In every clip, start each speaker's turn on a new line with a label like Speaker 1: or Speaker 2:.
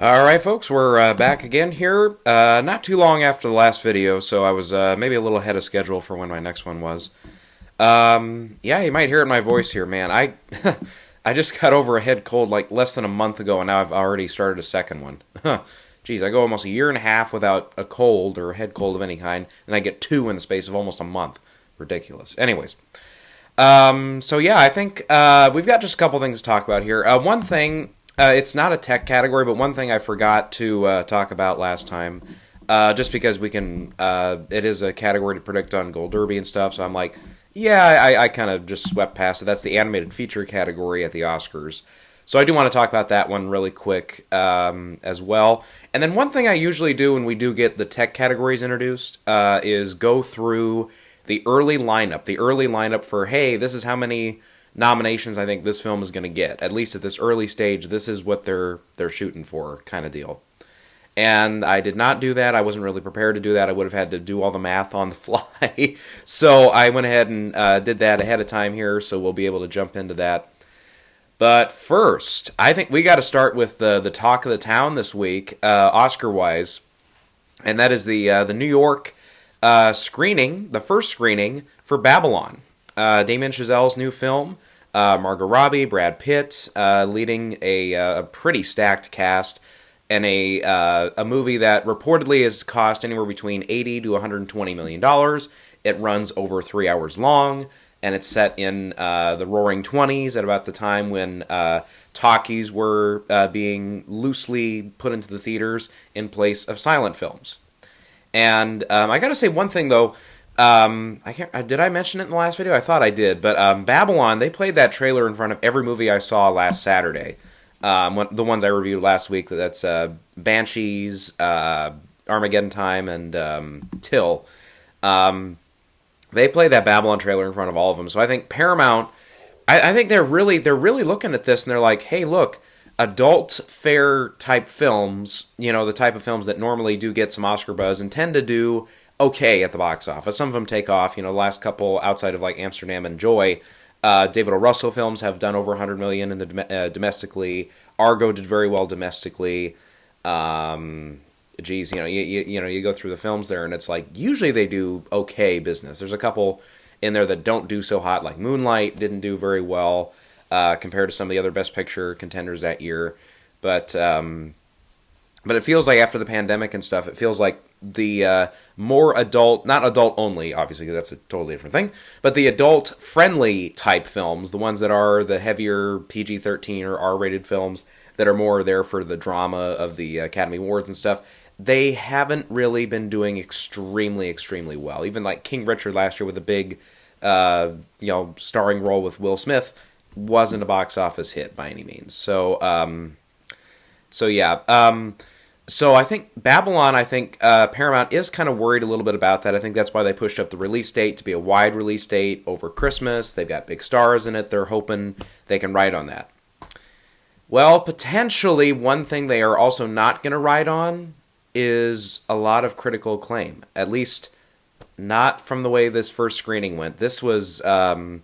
Speaker 1: All right, folks, we're back again here. Not too long after the last video, so I was maybe a little ahead of schedule for when my next one was. Yeah, you might hear it in my voice here, man. I I just got over a head cold like less than a month ago, and now I've already started a second one. Geez, I go almost a year and a half without a cold or a head cold of any kind, and I get two in the space of almost a month. Ridiculous. Anyways, so yeah, I think we've got just a couple things to talk about here. One thing. It's not a tech category, but one thing I forgot to talk about last time, just because we can, it is a category to predict on Gold Derby and stuff, so I'm like, yeah, I kind of just swept past it. That's the animated feature category at the Oscars. So I do want to talk about that one really quick as well. And then one thing I usually do when we do get the tech categories introduced is go through the early lineup for, hey, this is how many nominations I think this film is going to get. At least at this early stage, this is what they're shooting for, kind of deal. And I did not do that. I wasn't really prepared to do that. I would have had to do all the math on the fly. So I went ahead and did that ahead of time here, so we'll be able to jump into that. But first, I think we got to start with the talk of the town this week, Oscar-wise, and that is the New York screening, the first screening for Babylon. Damien Chazelle's new film, Margot Robbie, Brad Pitt, leading a pretty stacked cast, and a movie that reportedly has cost anywhere between $80 to $120 million. It runs over 3 hours long, and it's set in the Roaring '20s, at about the time when talkies were being loosely put into the theaters in place of silent films. And I gotta say one thing though. Did I mention it in the last video? I thought I did, but Babylon, they played that trailer in front of every movie I saw last Saturday. The ones I reviewed last week, that's Banshees, Armageddon Time, and Till. They played that Babylon trailer in front of all of them. So I think Paramount, I think they're really looking at this and they're like, hey, look, adult fare type films, the type of films that normally do get some Oscar buzz and tend to do okay at the box office. Some of them take off. The last couple outside of like Amsterdam and Joy, David O. Russell films have done over 100 million in the domestically. Argo did very well domestically. You go through the films there, and it's like usually they do okay business. There's a couple in there that don't do so hot, like Moonlight didn't do very well compared to some of the other Best Picture contenders that year, but it feels like after the pandemic and stuff, it feels like the more adult, not adult only, obviously, because that's a totally different thing, but the adult-friendly type films, the ones that are the heavier PG-13 or R-rated films that are more there for the drama of the Academy Awards and stuff, they haven't really been doing extremely, extremely well. Even like King Richard last year with a big, starring role with Will Smith wasn't a box office hit by any means. So I think Babylon, Paramount is kind of worried a little bit about that. I think that's why they pushed up the release date to be a wide release date over Christmas. They've got big stars in it. They're hoping they can ride on that. Well, potentially one thing they are also not going to ride on is a lot of critical acclaim. At least not from the way this first screening went. This was, I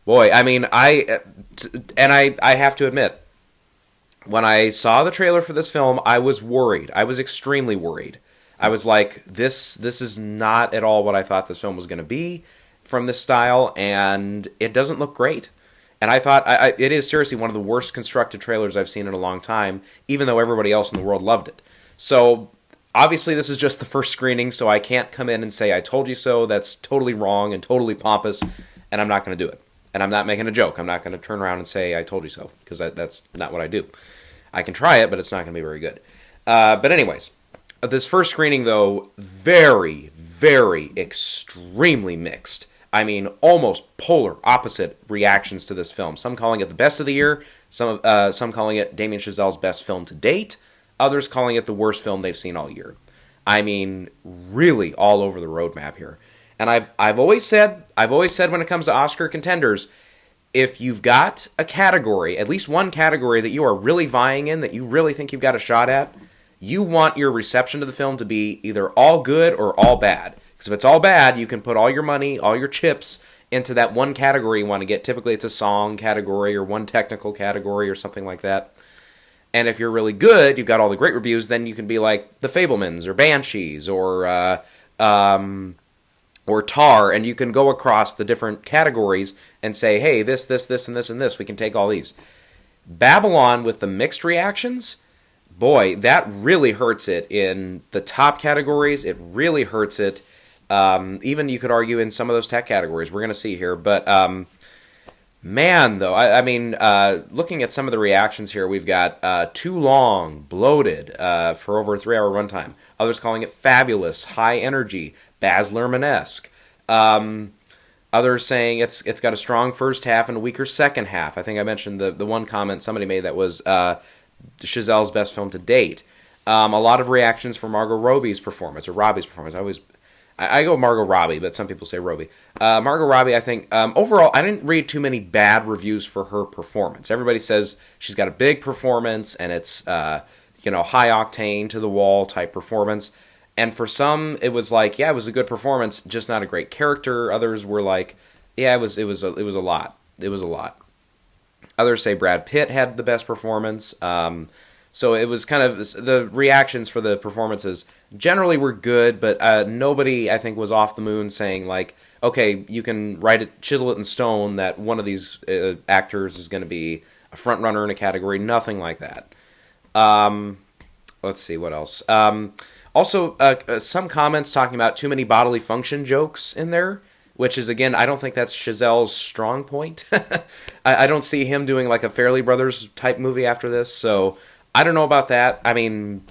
Speaker 1: have to admit, when I saw the trailer for this film, I was worried. I was extremely worried. I was like, this is not at all what I thought this film was going to be from this style, and it doesn't look great. And I thought, it is seriously one of the worst constructed trailers I've seen in a long time, even though everybody else in the world loved it. So, obviously this is just the first screening, so I can't come in and say, I told you so, that's totally wrong and totally pompous, and I'm not going to do it. And I'm not making a joke. I'm not going to turn around and say, I told you so, because that's not what I do. I can try it, but it's not going to be very good. But anyways, this first screening, though, very, very, extremely mixed. I mean, almost polar opposite reactions to this film. Some calling it the best of the year, some calling it Damien Chazelle's best film to date, others calling it the worst film they've seen all year. I mean, really all over the roadmap here. And I've always said when it comes to Oscar contenders, if you've got a category, at least one category that you are really vying in, that you really think you've got a shot at, you want your reception to the film to be either all good or all bad. Because if it's all bad, you can put all your money, all your chips into that one category you want to get. Typically it's a song category or one technical category or something like that. And if you're really good, you've got all the great reviews, then you can be like The Fablemans or Banshees or Tar, and you can go across the different categories and say, hey, this, and this, and this. We can take all these. Babylon with the mixed reactions, boy, that really hurts it in the top categories. It really hurts it. Even you could argue in some of those tech categories. We're going to see here. But, man, though, I mean, looking at some of the reactions here, we've got too long, bloated, for over a 3-hour runtime. Others calling it fabulous, high energy, Baz Luhrmann-esque. Others saying it's got a strong first half and a weaker second half. I think I mentioned the one comment somebody made that was Chazelle's best film to date. A lot of reactions for Margot Robbie's performance, or Robbie's performance. I go Margot Robbie, but some people say Robbie. Margot Robbie, I think, overall, I didn't read too many bad reviews for her performance. Everybody says she's got a big performance, and it's, high octane, to the wall type performance. And for some, it was like, yeah, it was a good performance, just not a great character. Others were like, yeah, it was a lot. It was a lot. Others say Brad Pitt had the best performance. So it was kind of, the reactions for the performances generally were good, but nobody, I think, was off the moon saying, like, okay, you can chisel it in stone that one of these actors is going to be a front runner in a category. Nothing like that. Let's see, what else? Also, some comments talking about too many bodily function jokes in there, which is, again, I don't think that's Chazelle's strong point. I don't see him doing like a Farrelly Brothers type movie after this, so I don't know about that. I mean,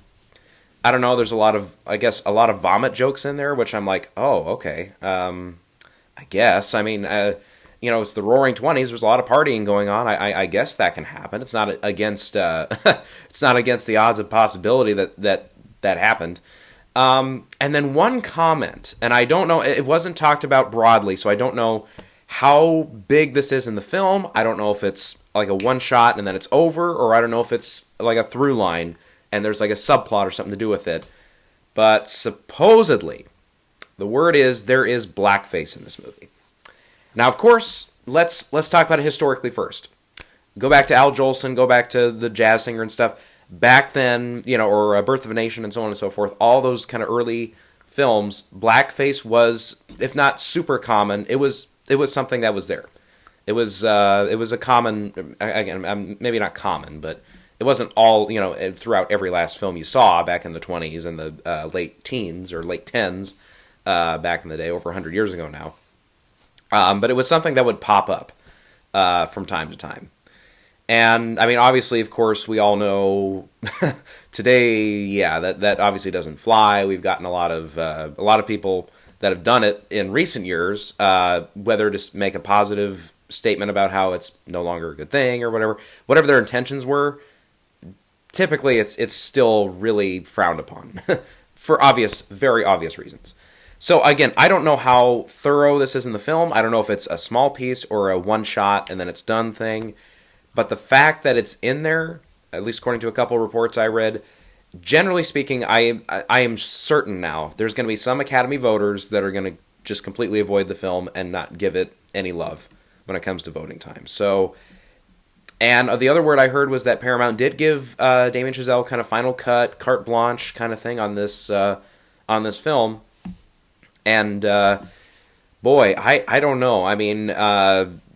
Speaker 1: I don't know. There's a lot of vomit jokes in there, which I'm like, oh, okay. I guess. I mean, it's the Roaring '20s. There's a lot of partying going on. I guess that can happen. It's not against it's not against the odds of possibility that happened. And then one comment, and I don't know, it wasn't talked about broadly, so I don't know how big this is in the film. I don't know if it's like a one shot and then it's over, or I don't know if it's like a through line and there's like a subplot or something to do with it. But supposedly, the word is there is blackface in this movie. Now, of course, let's talk about it historically first. Go back to Al Jolson, go back to the jazz singer and stuff. Back then, or Birth of a Nation and so on and so forth, all those kind of early films, blackface was, if not super common, it was something that was there. It was a common, again, maybe not common, but it wasn't all, throughout every last film you saw back in the 20s and the late teens or late 10s back in the day, over 100 years ago now. But it was something that would pop up from time to time. And, I mean, obviously, of course, we all know today, yeah, that obviously doesn't fly. We've gotten a lot of people that have done it in recent years, whether to make a positive statement about how it's no longer a good thing or whatever their intentions were. Typically, it's still really frowned upon for very obvious reasons. So, again, I don't know how thorough this is in the film. I don't know if it's a small piece or a one-shot and then it's done thing. But the fact that it's in there, at least according to a couple of reports I read, generally speaking, I am certain now there's going to be some Academy voters that are going to just completely avoid the film and not give it any love when it comes to voting time. So, and the other word I heard was that Paramount did give Damien Chazelle kind of final cut, carte blanche kind of thing on this film. And, boy, I don't know. I mean,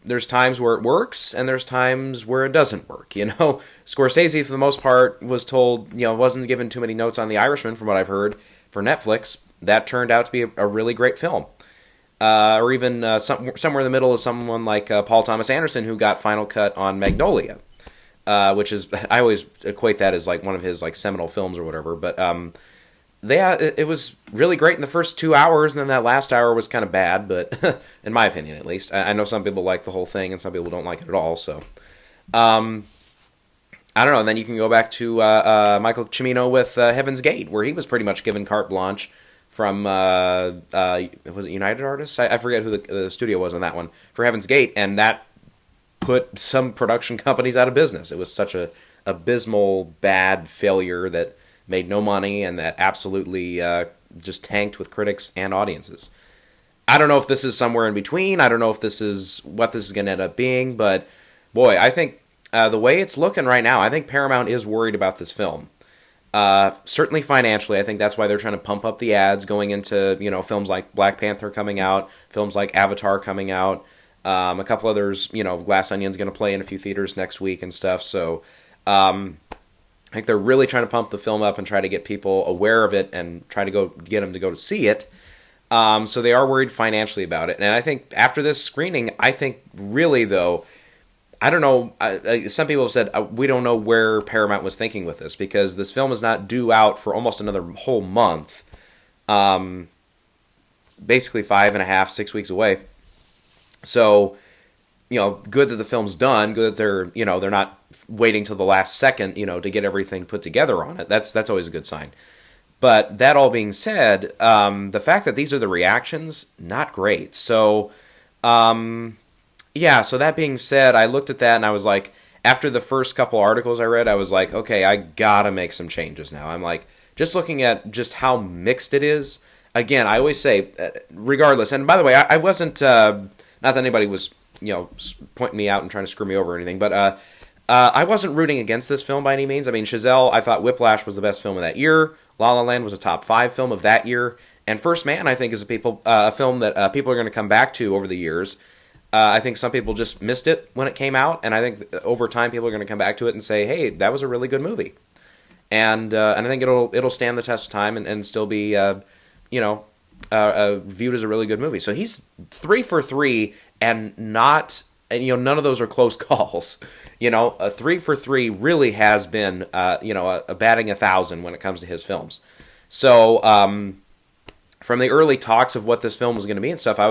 Speaker 1: there's times where it works, and there's times where it doesn't work, Scorsese, for the most part, was told, wasn't given too many notes on The Irishman, from what I've heard, for Netflix. That turned out to be a really great film. Or even somewhere in the middle is someone like Paul Thomas Anderson, who got final cut on Magnolia, which is, I always equate that as like one of his like seminal films or whatever, but it was really great in the first 2 hours, and then that last hour was kind of bad, but in my opinion, at least. I know some people like the whole thing, and some people don't like it at all, so. I don't know, and then you can go back to Michael Cimino with Heaven's Gate, where he was pretty much given carte blanche from, was it United Artists? I forget who the studio was on that one, for Heaven's Gate, and that put some production companies out of business. It was such a abysmal, bad failure that made no money, and that absolutely just tanked with critics and audiences. I don't know if this is somewhere in between. I don't know if this is what this is going to end up being, but boy, I think the way it's looking right now, I think Paramount is worried about this film. Certainly financially, I think that's why they're trying to pump up the ads going into, films like Black Panther coming out, films like Avatar coming out, a couple others, Glass Onion's going to play in a few theaters next week and stuff. So I think they're really trying to pump the film up and try to get people aware of it and try to get them to go to see it. So they are worried financially about it. And I think after this screening, I think really, though, I don't know, some people have said we don't know where Paramount was thinking with this, because this film is not due out for almost another whole month. Basically 5.5, 6 weeks away. So, good that the film's done, good that they're not waiting till the last second, to get everything put together on it. That's always a good sign. But that all being said, the fact that these are the reactions, not great. So, yeah, so that being said, I looked at that and I was like, after the first couple articles I read, I was like, okay, I gotta make some changes now. I'm like, just looking at just how mixed it is. Again, I always say, regardless, and by the way, I wasn't, not that anybody was, pointing me out and trying to screw me over or anything, but I wasn't rooting against this film by any means. I mean, Chazelle, I thought Whiplash was the best film of that year. La La Land was a top 5 film of that year. And First Man, I think, is a film that people are going to come back to over the years. I think some people just missed it when it came out, and I think over time people are going to come back to it and say, hey, that was a really good movie. And I think it'll stand the test of time and still be, viewed as a really good movie. So he's 3 for 3, and not... And, none of those are close calls. A 3 for 3 really has been, a batting 1,000 when it comes to his films. So, from the early talks of what this film was going to be and stuff, I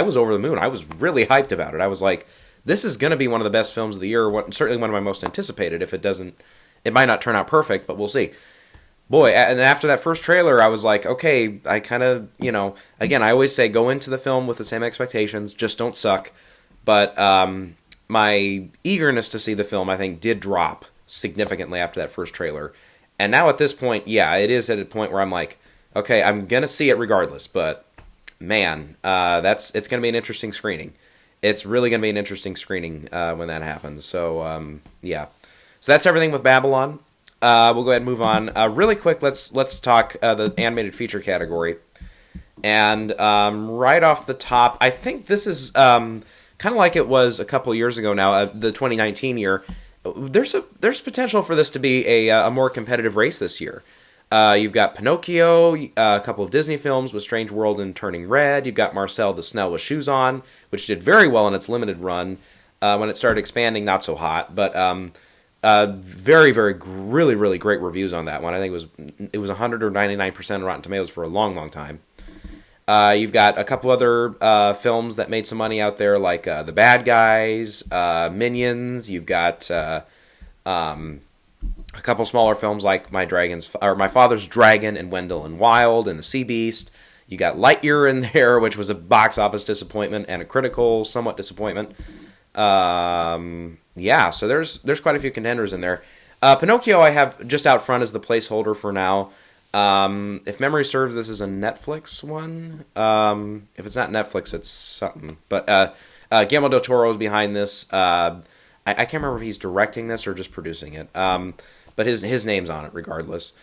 Speaker 1: was over the moon. I was really hyped about it. I was like, this is going to be one of the best films of the year. Certainly one of my most anticipated. If it doesn't, it might not turn out perfect, but we'll see. Boy, and after that first trailer, I was like, okay, I kind of, again, I always say go into the film with the same expectations, just don't suck. But my eagerness to see the film, I think, did drop significantly after that first trailer. And now at this point, yeah, it is at a point where I'm like, okay, I'm going to see it regardless. But, man, it's going to be an interesting screening. It's really going to be an interesting screening when that happens. So, yeah. So that's everything with Babylon. We'll go ahead and move on. Really quick, let's talk the animated feature category. And right off the top, I think this is... kind of like it was a couple years ago now, the 2019 year, there's potential for this to be a more competitive race this year. You've got Pinocchio, a couple of Disney films with Strange World and Turning Red. You've got Marcel the Snell with Shoes On, which did very well in its limited run. When it started expanding, not so hot, but very, very, really, really great reviews on that one. I think it was 100 or 99% Rotten Tomatoes for a long, long time. You've got a couple other films that made some money out there, like The Bad Guys, Minions. You've got a couple smaller films like My Father's Dragon and Wendell and Wild and The Sea Beast. You got Lightyear in there, which was a box office disappointment and a critical somewhat disappointment. Yeah, so there's quite a few contenders in there. Pinocchio I have just out front as the placeholder for now. If memory serves, this is a Netflix one. If it's not Netflix, it's something. But Guillermo del Toro is behind this. I can't remember if he's directing this or just producing it. But his name's on it regardless.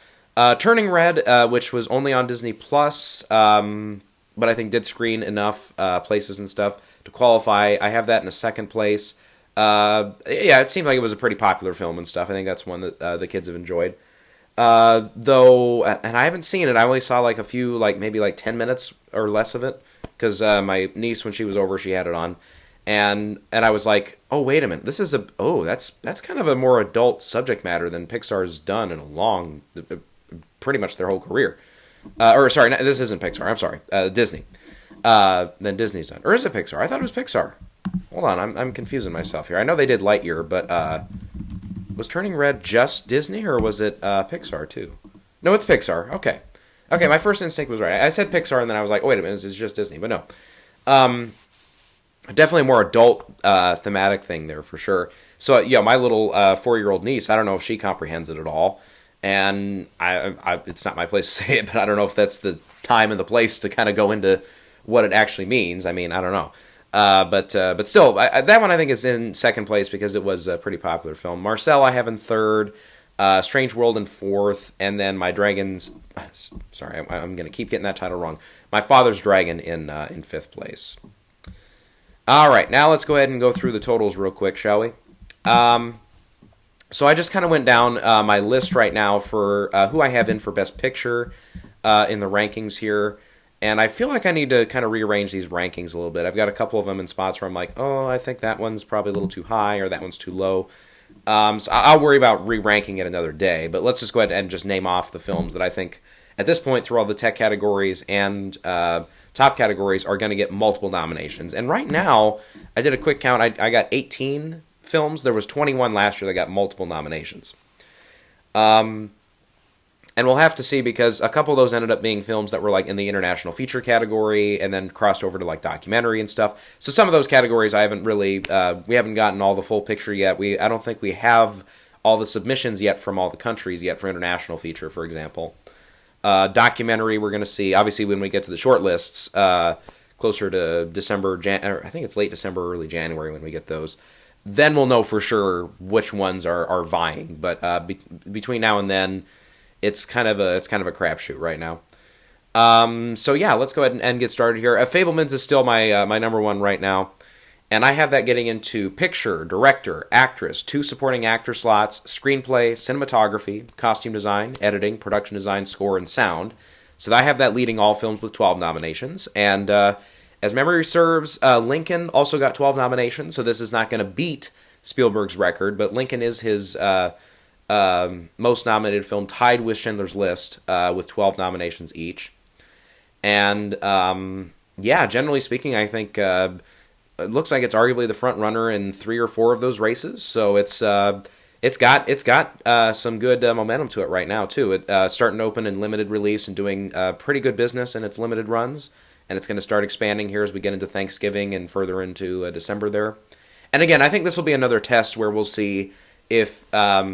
Speaker 1: Turning Red, which was only on Disney Plus, but I think did screen enough places and stuff to qualify. I have that in a second place. Yeah, it seemed like it was a pretty popular film and stuff. I think that's one that the kids have enjoyed. Though, and I haven't seen it. I only saw like a few, maybe 10 minutes or less of it, because my niece, when she was over, she had it on, and I was like, oh, wait a minute, this is that's kind of a more adult subject matter than Pixar's done in a long, pretty much their whole career. Or sorry, this isn't Pixar. I'm sorry, Disney. Than Disney's done, or is it Pixar? I thought it was Pixar. Hold on, I'm confusing myself here. I know they did Lightyear, but was Turning Red just Disney, or was it Pixar too? No, it's Pixar. Okay, my first instinct was right. I said Pixar, and then I was like, oh, wait a minute, it's just Disney. But no. Definitely a more adult thematic thing there, for sure. So, yeah, my little 4-year-old niece, I don't know if she comprehends it at all. And I it's not my place to say it, but I don't know if that's the time and the place to kind of go into what it actually means. I mean, I don't know. But still, that one I think is in second place because it was a pretty popular film. Marcel I have in third, Strange World in fourth, and then My Dragons. Sorry, I'm going to keep getting that title wrong. My Father's Dragon in fifth place. All right, now let's go ahead and go through the totals real quick, shall we? So I just kind of went down my list right now for who I have in for Best Picture in the rankings here. And I feel like I need to kind of rearrange these rankings a little bit. I've got a couple of them in spots where I'm like, oh, I think that one's probably a little too high or that one's too low. So I'll worry about re-ranking it another day. But let's just go ahead and just name off the films that I think at this point through all the tech categories and top categories are going to get multiple nominations. And right now, I did a quick count. I got 18 films. There was 21 last year that got multiple nominations. And we'll have to see because a couple of those ended up being films that were like in the international feature category and then crossed over to like documentary and stuff. So some of those categories I haven't really, we haven't gotten all the full picture yet. I don't think we have all the submissions yet from all the countries yet for international feature, for example. Documentary we're going to see, obviously when we get to the short lists, closer to December, I think it's late December, early January when we get those. Then we'll know for sure which ones are vying. But between now and then, it's kind of a crapshoot right now. So yeah, let's go ahead and get started here. Fabelmans is still my number one right now, and I have that getting into picture, director, actress, 2 supporting actor slots, screenplay, cinematography, costume design, editing, production design, score, and sound. So I have that leading all films with 12 nominations, and as memory serves, Lincoln also got 12 nominations. So this is not going to beat Spielberg's record, but Lincoln is his most nominated film, tied with Schindler's List, with 12 nominations each. And yeah, generally speaking, I think it looks like it's arguably the front runner in 3 or 4 of those races. So it's got some good momentum to it right now too. It's starting to open in limited release and doing pretty good business in its limited runs, and it's going to start expanding here as we get into Thanksgiving and further into December there. And again, I think this will be another test where we'll see if a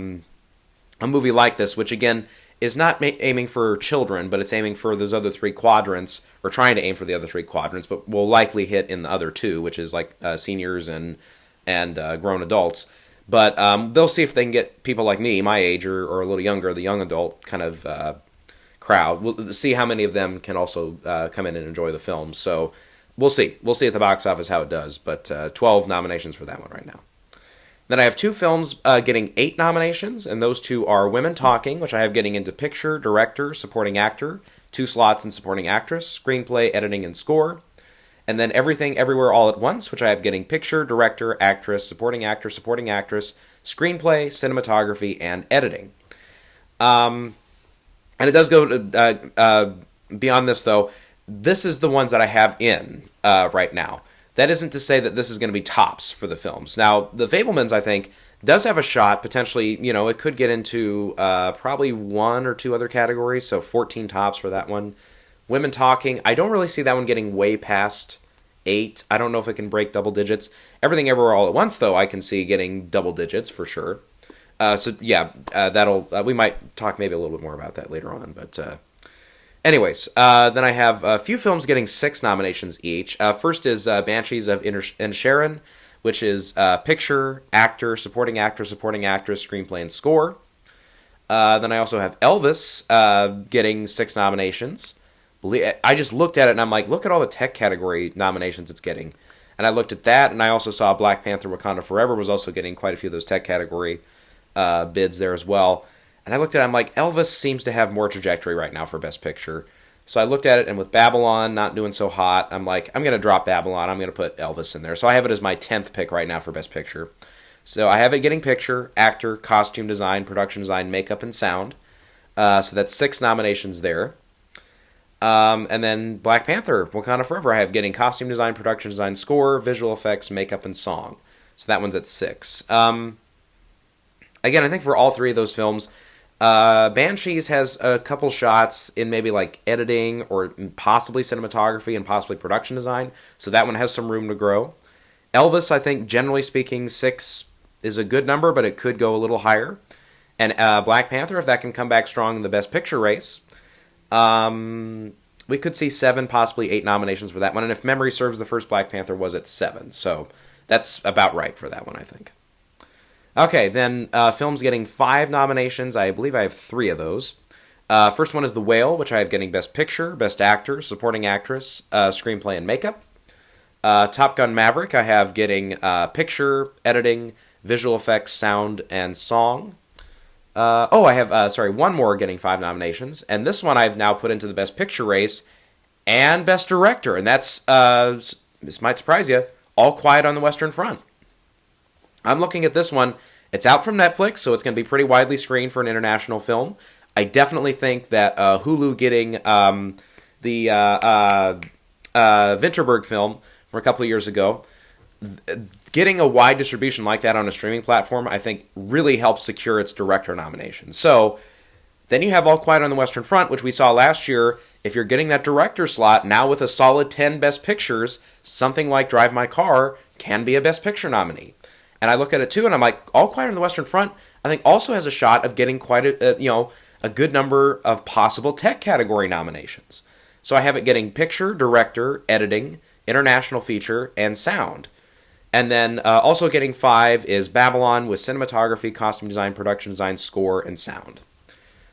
Speaker 1: movie like this, which again is not aiming for children, but it's aiming for those other 3 quadrants, or trying to aim for the other 3 quadrants, but will likely hit in the other 2, which is like seniors and grown adults. But they'll see if they can get people like me, my age, or a little younger, the young adult kind of crowd. We'll see how many of them can also come in and enjoy the film. So we'll see. We'll see at the box office how it does, but 12 nominations for that one right now. Then I have 2 films getting 8 nominations, and those 2 are Women Talking, which I have getting into picture, director, supporting actor, 2 slots in supporting actress, screenplay, editing, and score. And then Everything Everywhere All at Once, which I have getting picture, director, actress, supporting actor, supporting actress, screenplay, cinematography, and editing. And it does go to, beyond this, though. This is the ones that I have in right now. That isn't to say that this is going to be tops for the films. Now, The Fabelmans, I think, does have a shot, potentially, it could get into probably 1 or 2 other categories, so 14 tops for that one. Women Talking, I don't really see that one getting way past 8. I don't know if it can break double digits. Everything Everywhere All at Once, though, I can see getting double digits for sure. So, yeah, that'll we might talk maybe a little bit more about that later on, but anyways, then I have a few films getting 6 nominations each. First is Banshees of Inisherin, which is picture, actor, supporting actress, screenplay, and score. Then I also have Elvis getting 6 nominations. I just looked at it and I'm like, look at all the tech category nominations it's getting. And I looked at that, and I also saw Black Panther Wakanda Forever was also getting quite a few of those tech category bids there as well. And I looked at it, I'm like, Elvis seems to have more trajectory right now for Best Picture. So I looked at it, and with Babylon not doing so hot, I'm like, I'm going to drop Babylon. I'm going to put Elvis in there. So I have it as my 10th pick right now for Best Picture. So I have it getting picture, actor, costume design, production design, makeup, and sound. So that's 6 nominations there. And then Black Panther Wakanda Forever, I have getting costume design, production design, score, visual effects, makeup, and song. So that one's at 6. Again, I think for all 3 of those films, Banshees has a couple shots in maybe like editing or possibly cinematography and possibly production design. So that one has some room to grow. Elvis, I think, generally speaking, 6 is a good number, but it could go a little higher. And Black Panther, if that can come back strong in the Best Picture race. we could see 7, possibly 8 nominations for that one. And if memory serves, the first Black Panther was at 7. So that's about right for that one, I think. Okay, then films getting 5 nominations. I believe I have 3 of those. First one is The Whale, which I have getting Best Picture, Best Actor, Supporting Actress, Screenplay, and Makeup. Top Gun Maverick, I have getting Picture, Editing, Visual Effects, Sound, and Song. I have, one more getting 5 nominations. And this one I've now put into the Best Picture race and Best Director. And that's, this might surprise you, All Quiet on the Western Front. I'm looking at this one. It's out from Netflix, so it's going to be pretty widely screened for an international film. I definitely think that Hulu getting the Vinterberg film from a couple of years ago, getting a wide distribution like that on a streaming platform, I think really helps secure its director nomination. So then you have All Quiet on the Western Front, which we saw last year. If you're getting that director slot, now with a solid 10 Best Pictures, something like Drive My Car can be a Best Picture nominee. And I look at it too, and I'm like, All Quiet on the Western Front, I think also has a shot of getting quite a good number of possible tech category nominations. So I have it getting Picture, Director, Editing, International Feature, and Sound. And then also getting 5 is Babylon with Cinematography, Costume Design, Production Design, Score, and Sound.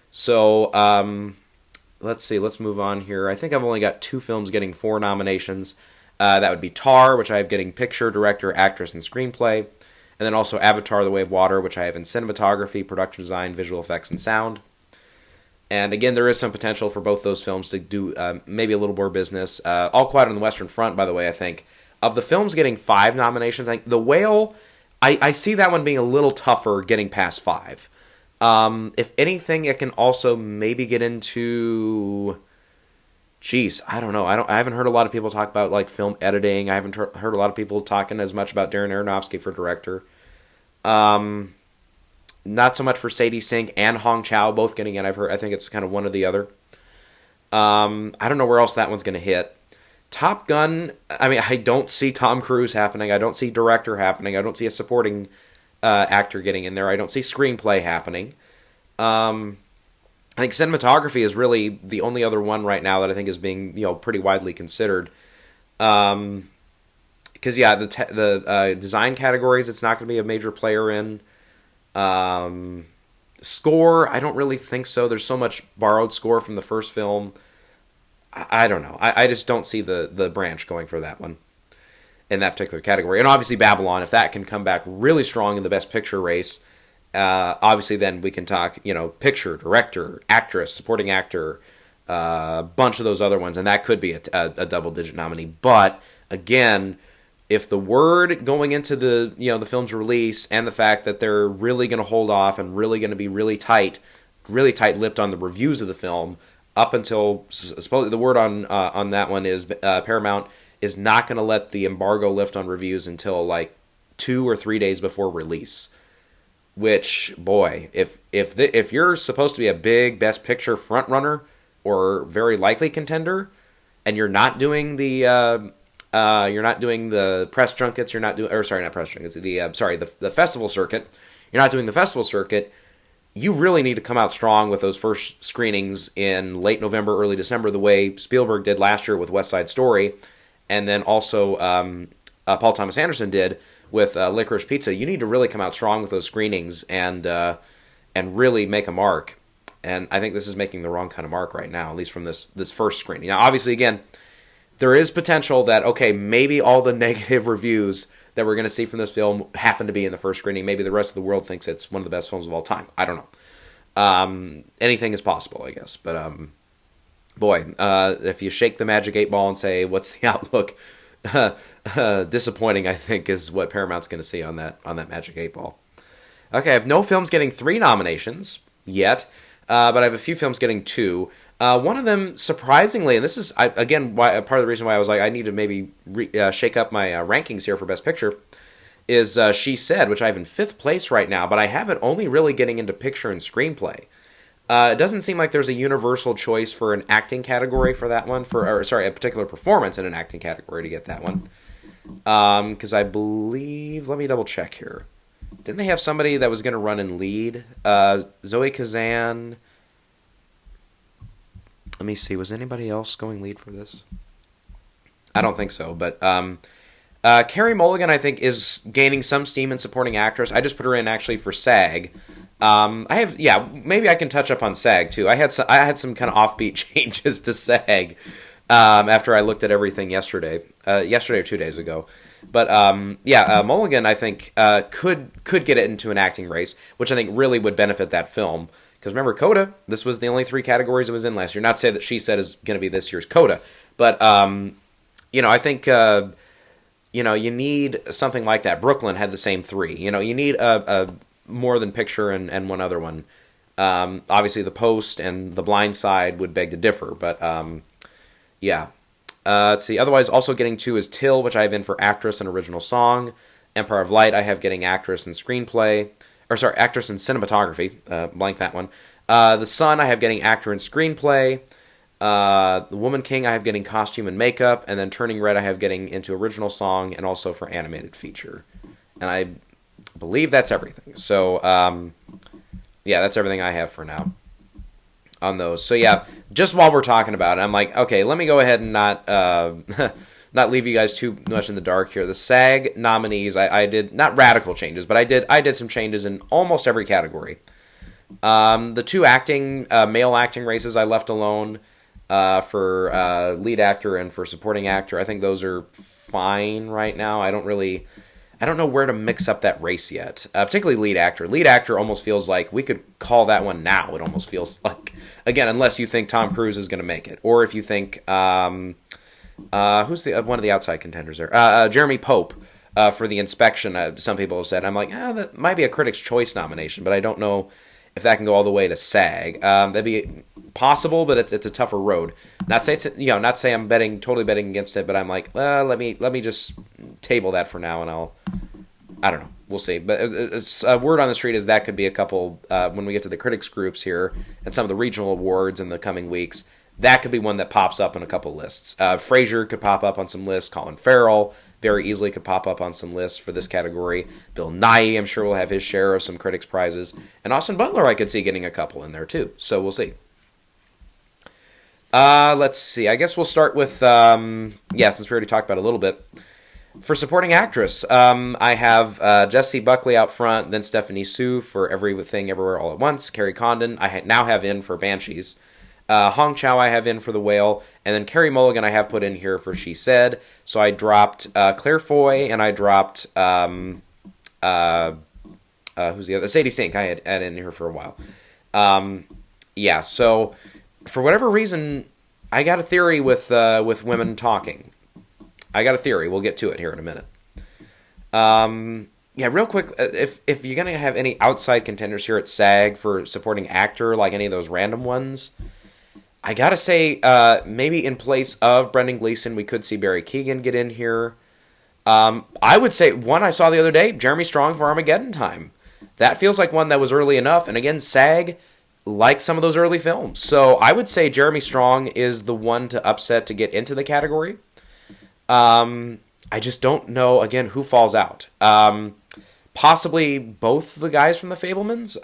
Speaker 1: So let's see, let's move on here. I think I've only got 2 films getting 4 nominations. That would be Tar, which I have getting Picture, Director, Actress, and Screenplay. And then also Avatar, The Way of Water, which I have in Cinematography, Production Design, Visual Effects, and Sound. And again, there is some potential for both those films to do maybe a little more business. All Quiet on the Western Front, by the way, I think, of the films getting 5 nominations, I think The Whale, I see that one being a little tougher getting past 5. If anything, it can also maybe get into... Jeez, I don't know. I haven't heard a lot of people talk about like film editing. I haven't heard a lot of people talking as much about Darren Aronofsky for director. Not so much for Sadie Sink and Hong Chow both getting in. I think it's kind of one or the other. I don't know where else that one's going to hit. Top Gun, I mean, I don't see Tom Cruise happening. I don't see director happening. I don't see a supporting actor getting in there. I don't see screenplay happening. I think cinematography is really the only other one right now that I think is being, pretty widely considered. Because the design categories, it's not going to be a major player in. Score, I don't really think so. There's so much borrowed score from the first film. I don't know. I just don't see the branch going for that one in that particular category. And obviously Babylon, if that can come back really strong in the Best Picture race, obviously then we can talk, picture, director, actress, supporting actor, a bunch of those other ones, and that could be a double-digit nominee. But again, if the word going into the the film's release and the fact that they're really going to hold off and really going to be really tight-lipped on the reviews of the film up until supposedly the word on that one is Paramount is not going to let the embargo lift on reviews until like 2 or 3 days before release. Which, boy, if you're supposed to be a big Best Picture frontrunner or very likely contender, and you're not doing the press junkets, the festival circuit, you're not doing the festival circuit, you really need to come out strong with those first screenings in late November, early December, the way Spielberg did last year with West Side Story, and then also Paul Thomas Anderson did with Licorice Pizza. You need to really come out strong with those screenings and really make a mark. And I think this is making the wrong kind of mark right now, at least from this first screening. Now, obviously, again, there is potential that, okay, maybe all the negative reviews that we're going to see from this film happen to be in the first screening. Maybe the rest of the world thinks it's one of the best films of all time. I don't know. Anything is possible, I guess. But, if you shake the magic 8 ball and say, what's the outlook? Disappointing, I think, is what Paramount's going to see on that magic 8 ball. Okay, I have no films getting 3 nominations yet, but I have a few films getting 2. One of them, surprisingly, and this is, again, part of the reason why I was like, I need to maybe shake up my rankings here for Best Picture, is She Said, which I have in 5th place right now, but I have it only really getting into picture and screenplay. It doesn't seem like there's a universal choice for an acting category for that one, a particular performance in an acting category to get that one. Because I believe, let me double check here. Didn't they have somebody that was going to run and lead? Zoe Kazan. Let me see. Was anybody else going lead for this? I don't think so, but Carey Mulligan, I think, is gaining some steam in supporting actress. I just put her in actually for SAG. Maybe I can touch up on SAG too. I had some kind of offbeat changes to SAG after I looked at everything yesterday or 2 days ago. But Mulligan, I think, could get it into an acting race, which I think really would benefit that film. Because remember, Coda, this was the only 3 categories it was in last year. Not to say that She Said is going to be this year's Coda, but I think you need something like that. Brooklyn had the same 3. You need a more than Picture and one other one. Obviously, The Post and The Blind Side would beg to differ, but let's see. Otherwise, also getting 2 is Till, which I have in for actress and original song. Empire of Light, I have getting actress and screenplay. Actress and cinematography. Blank that one. The Sun, I have getting actor and screenplay. The Woman King, I have getting costume and makeup. And then Turning Red, I have getting into original song and also for animated feature. And I believe that's everything. So, that's everything I have for now on those. So, just while we're talking about it, I'm like, okay, let me go ahead and not not leave you guys too much in the dark here. The SAG nominees, I did, not radical changes, but I did some changes in almost every category. The 2 male acting races I left alone for lead actor and for supporting actor. I think those are fine right now. I don't know where to mix up that race yet, particularly lead actor. Lead actor almost feels like we could call that one now. It almost feels like, again, unless you think Tom Cruise is going to make it, or if you think who's one of the outside contenders there? Jeremy Pope for The Inspection. Some people have said. I'm like, that might be a Critics' Choice nomination, but I don't know if that can go all the way to SAG. That'd be possible, but it's a tougher road. Not say I'm totally betting against it, but I'm like, let me just table that for now, and I don't know. We'll see. But it's, word on the street is that could be a couple when we get to the critics groups here and some of the regional awards in the coming weeks. That could be one that pops up in a couple lists. Frasier could pop up on some lists. Colin Farrell very easily could pop up on some lists for this category. Bill Nighy, I'm sure, will have his share of some critics' prizes. And Austin Butler, I could see getting a couple in there, too. So we'll see. Let's see. I guess we'll start with, since we already talked about it a little bit. For supporting actress, I have Jessie Buckley out front, then Stephanie Sue for Everything Everywhere All at Once. Carrie Condon, I now have in for Banshees. Hong Chow I have in for The Whale, and then Carey Mulligan I have put in here for She Said. So I dropped Claire Foy, and I dropped who's the other? Sadie Sink I had in here for a while. So for whatever reason, I got a theory with women talking. I got a theory. We'll get to it here in a minute. Real quick, if you're gonna have any outside contenders here at SAG for supporting actor, like any of those random ones, I gotta say, maybe in place of Brendan Gleeson, we could see Barry Keoghan get in here. I would say one I saw the other day, Jeremy Strong for Armageddon Time. That feels like one that was early enough, and again, SAG likes some of those early films. So I would say Jeremy Strong is the one to upset to get into the category. I just don't know, again, who falls out. Possibly both the guys from The Fabelmans.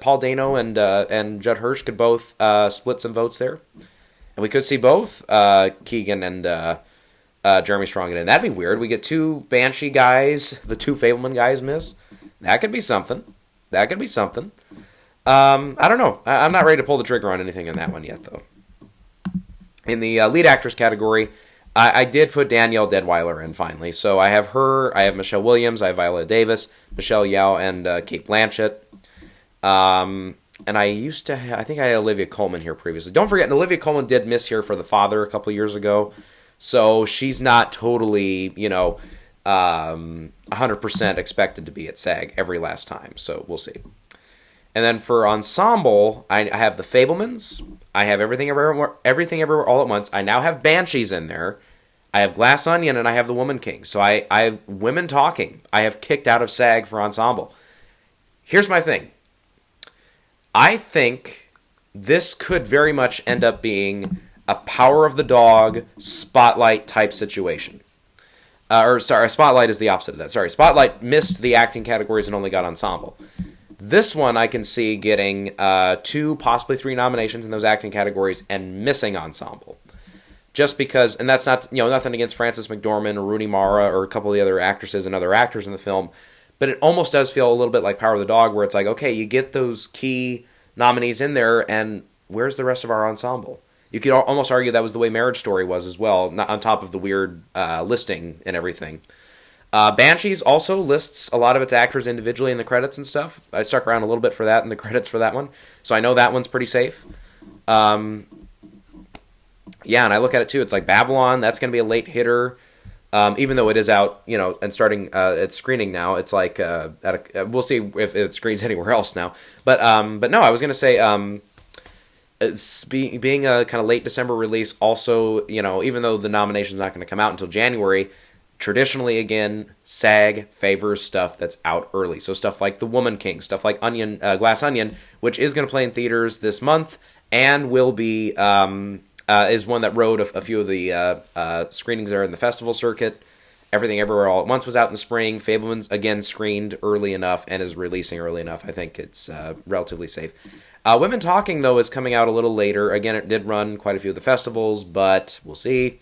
Speaker 1: Paul Dano and Judd Hirsch could both split some votes there. And we could see both Keoghan and Jeremy Strong get in. That'd be weird. We get 2 Banshee guys, the 2 Fabelman guys miss. That could be something. I don't know. I'm not ready to pull the trigger on anything in that one yet, though. In the lead actress category, I did put Danielle Deadweiler in finally. So I have her, I have Michelle Williams, I have Viola Davis, Michelle Yeoh, and Kate Blanchett. And I think I had Olivia Colman here previously. Don't forget, Olivia Colman did miss here for The Father a couple years ago. So she's not totally, 100% expected to be at SAG every last time. So we'll see. And then for ensemble, I have The Fabelmans. I have Everything Everywhere All at Once. I now have Banshees in there. I have Glass Onion, and I have The Woman King. So I have women talking. I have kicked out of SAG for ensemble. Here's my thing. I think this could very much end up being a Power of the Dog Spotlight type situation. Spotlight is the opposite of that. Sorry, Spotlight missed the acting categories and only got ensemble. This one I can see getting 2, possibly 3 nominations in those acting categories and missing ensemble. Just because, and that's not, nothing against Frances McDormand or Rooney Mara or a couple of the other actresses and other actors in the film, but it almost does feel a little bit like Power of the Dog, where it's like, okay, you get those key nominees in there, and where's the rest of our ensemble? You could almost argue that was the way Marriage Story was as well, not on top of the weird listing and everything. Banshees also lists a lot of its actors individually in the credits and stuff. I stuck around a little bit for that in the credits for that one, so I know that one's pretty safe. Yeah, and I look at it too. It's like Babylon. That's going to be a late hitter, even though it is out, and starting its screening now. It's like we'll see if it screens anywhere else now. But no, I was going to say it's being a kind of late December release. Also, even though the nomination's not going to come out until January, traditionally, again, SAG favors stuff that's out early. So stuff like The Woman King, stuff like Glass Onion, which is going to play in theaters this month and will be is one that rode a few of the screenings there in the festival circuit. Everything Everywhere All at Once was out in the spring. Fableman's, again, screened early enough and is releasing early enough. I think it's relatively safe. Women Talking, though, is coming out a little later. Again, it did run quite a few of the festivals, but we'll see.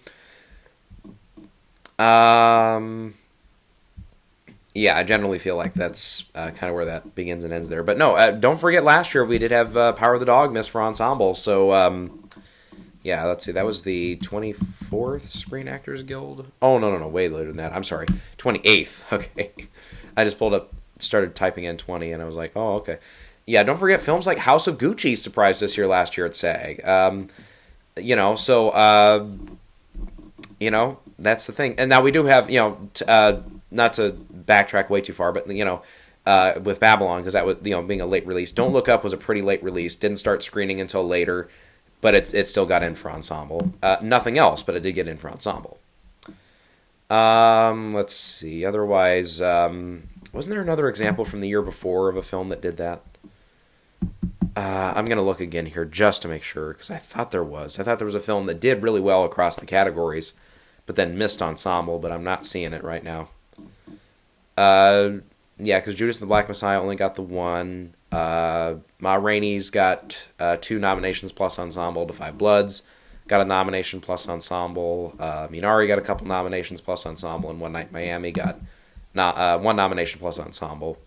Speaker 1: Yeah, I generally feel like that's kind of where that begins and ends there. But no, don't forget last year we did have Power of the Dog miss for ensemble. So, yeah, let's see. That was the 24th Screen Actors Guild. Oh, no. Way later than that. I'm sorry. 28th. Okay. I just pulled up, started typing in 20, and I was like, oh, okay. Yeah, don't forget films like House of Gucci surprised us here last year at SAG. That's the thing. And now we do have, not to backtrack way too far, but, with Babylon, because that was, being a late release. Don't Look Up was a pretty late release. Didn't start screening until later, but it still got in for ensemble. Nothing else, but it did get in for ensemble. Let's see. Otherwise, wasn't there another example from the year before of a film that did that? I'm going to look again here just to make sure, because I thought there was. I thought there was a film that did really well across the categories, but then missed ensemble, but I'm not seeing it right now. Yeah, because Judas and the Black Messiah only got the one. Ma Rainey's got 2 nominations plus ensemble. To Five Bloods got a nomination plus ensemble. Minari got a couple nominations plus ensemble, and One Night in Miami got one nomination plus ensemble.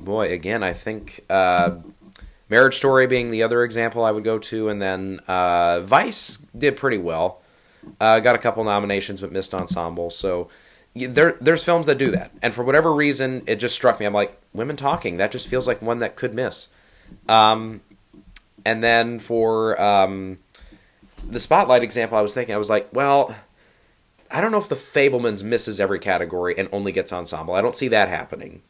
Speaker 1: Boy, again, I think Marriage Story being the other example I would go to, and then Vice did pretty well. Got a couple nominations but missed ensemble. So there's films that do that, and for whatever reason, it just struck me. I'm like, Women Talking, that just feels like one that could miss. And then for the Spotlight example, I was like, well, I don't know if The Fabelmans misses every category and only gets ensemble. I don't see that happening.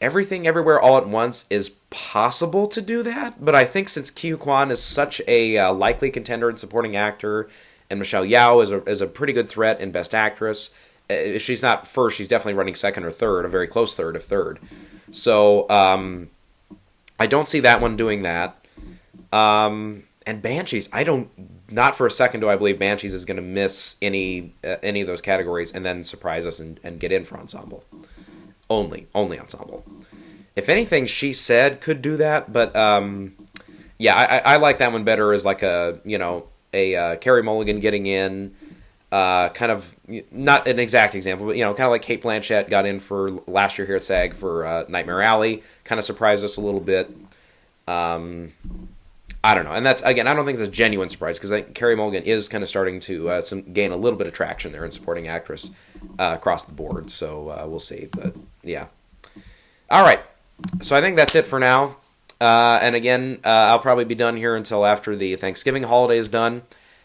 Speaker 1: Everything Everywhere All at Once is possible to do that, but I think since Ke Kwan is such a likely contender in supporting actor, and Michelle Yeoh is a pretty good threat in Best Actress, if she's not first, she's definitely running second or third, a very close third if third. So I don't see that one doing that. And Banshees, not for a second do I believe Banshees is going to miss any of those categories and then surprise us and get in for ensemble. Only ensemble. If anything, She Said could do that, but yeah, I like that one better as like a Carey Mulligan getting in, kind of not an exact example, but kind of like Cate Blanchett got in for last year here at SAG for Nightmare Alley, kind of surprised us a little bit. I don't know, and that's, again, I don't think it's a genuine surprise, because I think Carey Mulligan is kind of starting to gain a little bit of traction there in supporting actress across the board, so we'll see, but yeah. All right, so I think that's it for now, and again, I'll probably be done here until after the Thanksgiving holiday is done,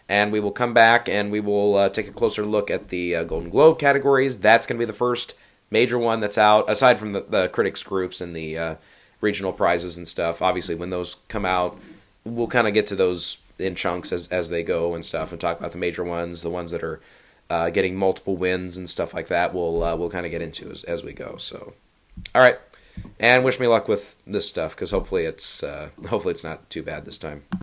Speaker 1: and we will come back and we will take a closer look at the Golden Globe categories. That's going to be the first major one that's out, aside from the critics groups and the regional prizes and stuff. Obviously, when those come out, we'll kind of get to those in chunks as they go and stuff, and talk about the major ones, the ones that are getting multiple wins and stuff like that. We'll kind of get into as we go. So, all right, and wish me luck with this stuff, because hopefully it's not too bad this time.